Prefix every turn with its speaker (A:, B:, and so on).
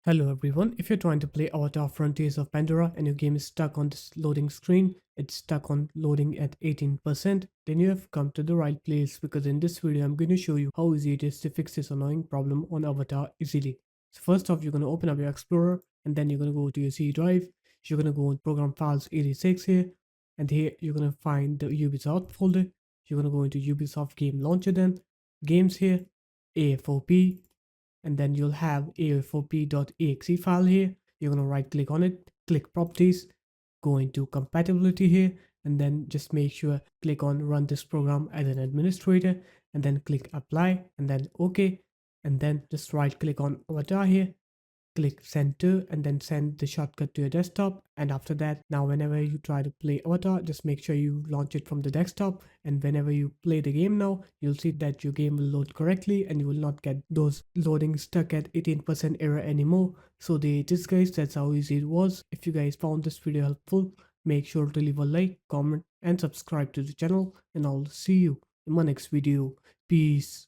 A: Hello everyone, if you're trying to play Avatar Frontiers of Pandora and your game is stuck on this loading screen, it's stuck on loading at 18%, then you have come to the right place because in this video I'm going to show you how easy it is to fix this annoying problem on Avatar easily. So first off, you're going to open up your Explorer and then you're going to go to your C drive. You're going to go in Program Files 86 here, and here you're going to find the Ubisoft folder. You're going to go into Ubisoft Game Launcher, then Games here, AFOP, and then you'll have afop.exe file here. You're going to right click on it, click properties, go into compatibility here, and then just make sure click on run this program as an administrator, and then click apply, and then okay, and then just right click on avatar here, click send to, and then send the shortcut to your desktop. And after that, now whenever you try to play avatar, just make sure you launch it from the desktop, and whenever you play the game now, you'll see that your game will load correctly and you will not get those loading stuck at 18% error anymore. So there it is guys, that's how easy it was. If you guys found this video helpful, make sure to leave a like, comment and subscribe to the channel, and I'll see you in my next video. Peace.